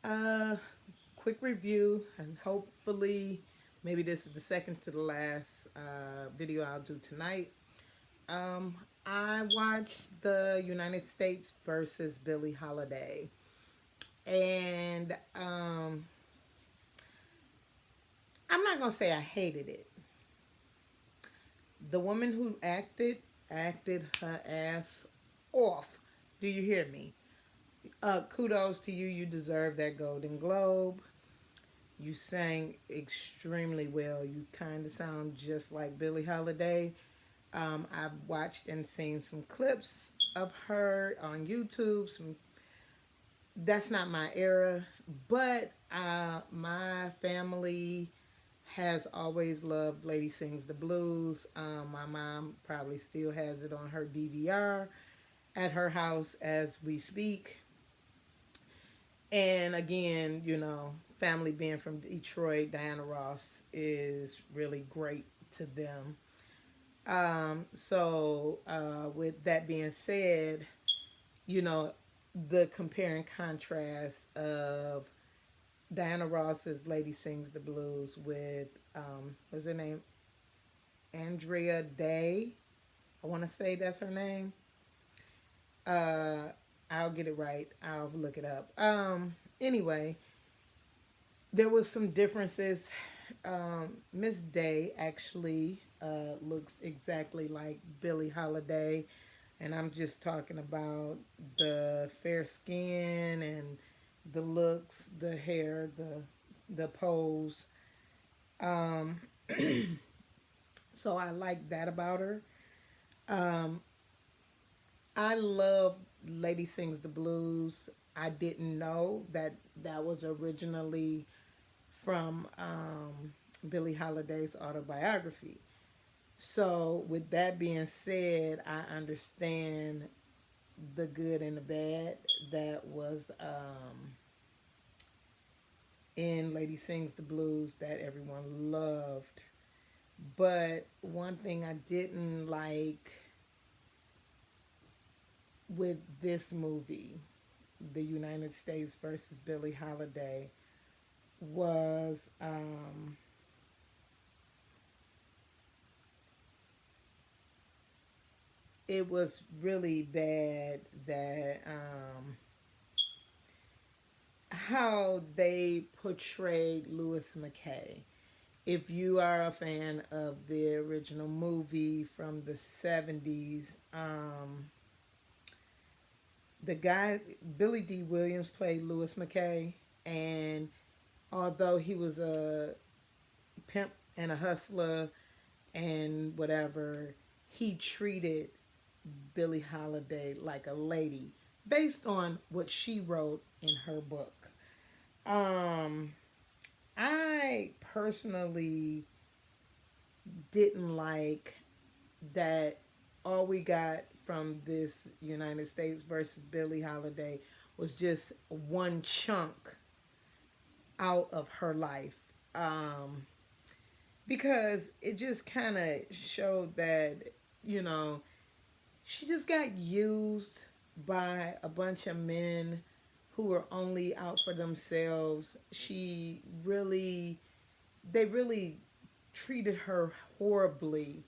Uh, quick review, and hopefully, maybe this is the second to the last video I'll do tonight. Um, I watched the United States versus Billie Holiday, and I'm not gonna say I hated it. The woman who acted her ass off. Do you hear me? Kudos to you. You deserve that Golden Globe. You sang extremely well. You kind of sound just like Billie Holiday. I've watched and seen some clips of her on YouTube. That's not my era, but my family has always loved Lady Sings the Blues. My mom probably still has it on her DVR at her house as we speak. And again, family being from Detroit, Diana Ross is really great to them. With that being said, you know, the compare and contrast of Diana Ross's Lady Sings the Blues with, what's her name? Andrea Day. I want to say that's her name. Uh, I'll get it right. I'll look it up. Anyway, there was some differences. Miss Day actually looks exactly like Billie Holiday, and I'm just talking about the fair skin and the looks, the hair, the pose. Um, so I like that about her. Um, I love Lady Sings the Blues. I didn't know that that was originally from Billie Holiday's autobiography. So, with that being said, I understand the good and the bad that was in Lady Sings the Blues that everyone loved. But one thing I didn't like with this movie, The United States versus Billie Holiday, was it was really bad that how they portrayed Louis McKay. If you are a fan of the original movie from the 70s, the guy, Billy D. Williams, played Louis McKay. And although he was a pimp and a hustler and whatever, he treated Billie Holiday like a lady based on what she wrote in her book. Um, I personally didn't like that all we got from this United States versus Billie Holiday was just one chunk out of her life. Because it just kind of showed that, you know, she just got used by a bunch of men who were only out for themselves. They really treated her horribly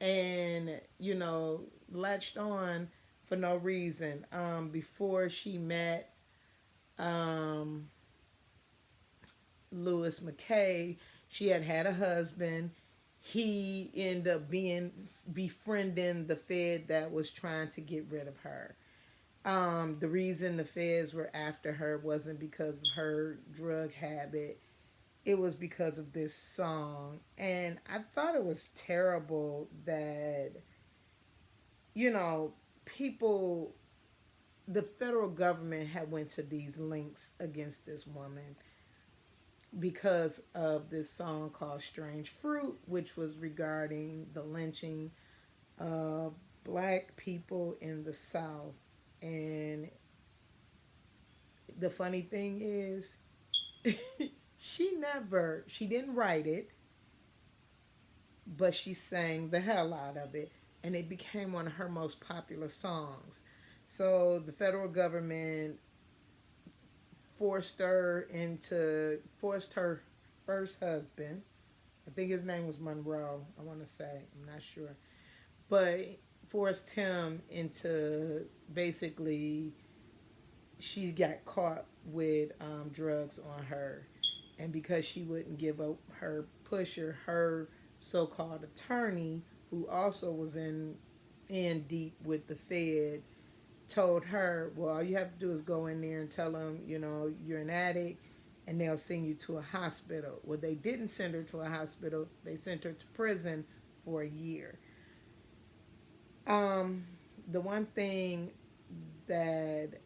and, latched on for no reason. Before she met um, Louis McKay, she had had a husband. He ended up being befriending the Fed that was trying to get rid of her. The reason the feds were after her wasn't because of her drug habit. It was because of this song. And I thought it was terrible that, you know, people, the federal government had went to these links against this woman because of this song called Strange Fruit, which was regarding the lynching of black people in the South. And the funny thing is, she didn't write it, but she sang the hell out of it. And it became one of her most popular songs. So the federal government forced her first husband. I think his name was Monroe. I want to say, I'm not sure, but forced him into basically. She got caught with drugs on her, and because she wouldn't give up her pusher, her so-called attorney, who also was in deep with the Fed, told her, well, all you have to do is go in there and tell them, you're an addict, and they'll send you to a hospital. Well, they didn't send her to a hospital. They sent her to prison for a year. Um, the one thing that,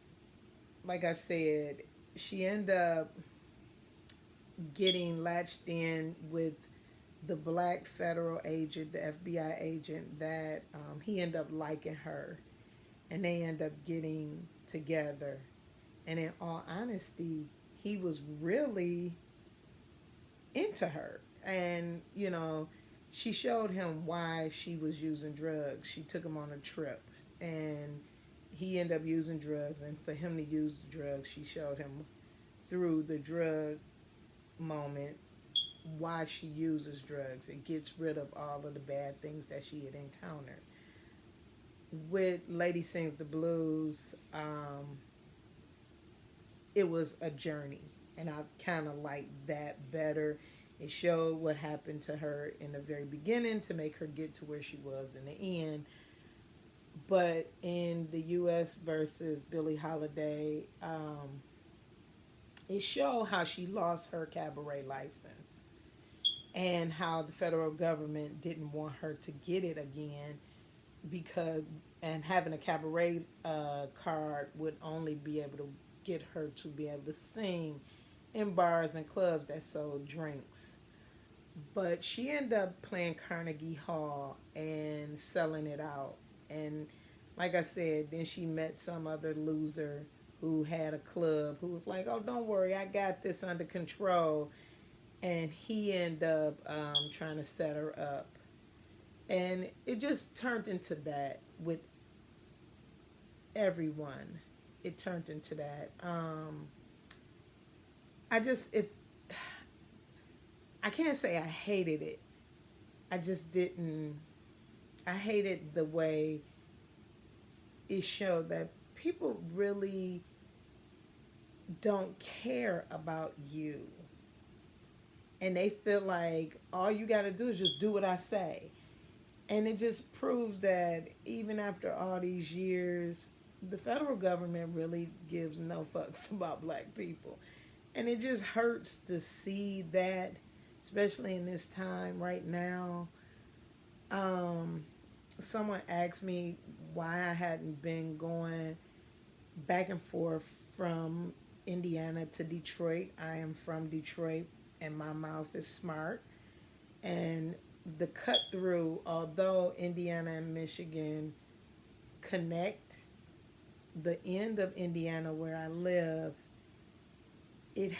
like I said, she ended up getting latched in with the black federal agent, the FBI agent, that he ended up liking her, and they end up getting together. And in all honesty, he was really into her. And, she showed him why she was using drugs. She took him on a trip, and he ended up using drugs. And for him to use the drugs, she showed him through the drug moment why she uses drugs. It gets rid of all of the bad things that she had encountered. With Lady Sings the Blues, it was a journey, and I kind of liked that better. It showed what happened to her in the very beginning to make her get to where she was in the end. But in the U.S. versus Billie Holiday, it showed how she lost her cabaret license and how the federal government didn't want her to get it again, because and having a cabaret card would only be able to get her to be able to sing in bars and clubs that sold drinks. But she ended up playing Carnegie Hall and selling it out. And like I said, then she met some other loser who had a club who was like, oh, don't worry, I got this under control. And he ended up trying to set her up. And it just turned into that with everyone. It turned into that. I just, if I can't say I hated it. I just didn't. I hated the way it showed that people really don't care about you. And they feel like all you got to do is just do what I say. And it just proves that even after all these years, the federal government really gives no fucks about black people. And it just hurts to see that, especially in this time right now. Um, Someone asked me why I hadn't been going back and forth from Indiana to Detroit. I am from Detroit, and my mouth is smart. And the cut through, although Indiana and Michigan connect, the end of Indiana where I live, it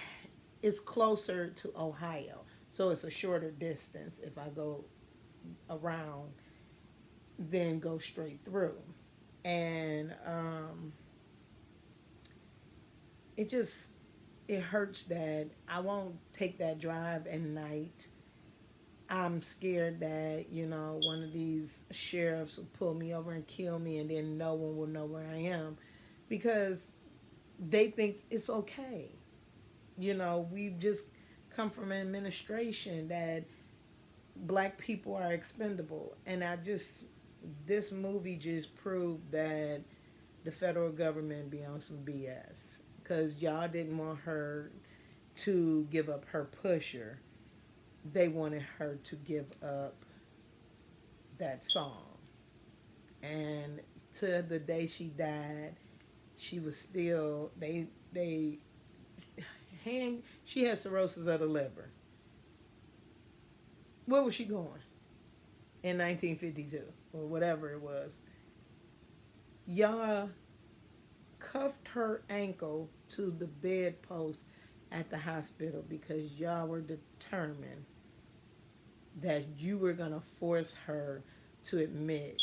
is closer to Ohio. So it's a shorter distance if I go around than go straight through. And it just, it hurts that I won't take that drive at night. I'm scared that, one of these sheriffs will pull me over and kill me, and then no one will know where I am, because they think it's okay. We've just come from an administration that black people are expendable. And this movie just proved that the federal government be on some BS, because y'all didn't want her to give up her pusher. They wanted her to give up that song. And to the day she died, she was still, she had cirrhosis of the liver. Where was she going in 1952 or whatever it was? Y'all cuffed her ankle to the bedpost at the hospital because y'all were determined that you were going to force her to admit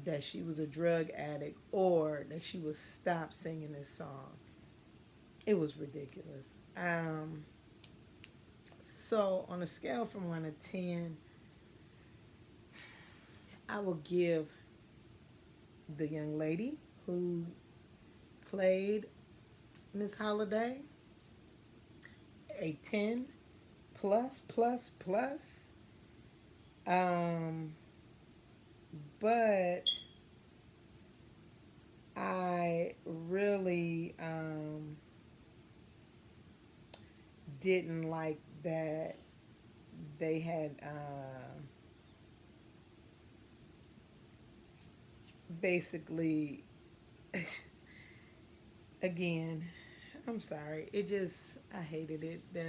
that she was a drug addict or that she would stop singing this song. It was ridiculous. So on a scale from 1 to 10, I will give the young lady who played Miss Holiday a 10 plus plus plus. Um, but I really didn't like that they had basically, again, I'm sorry. It just, I hated it that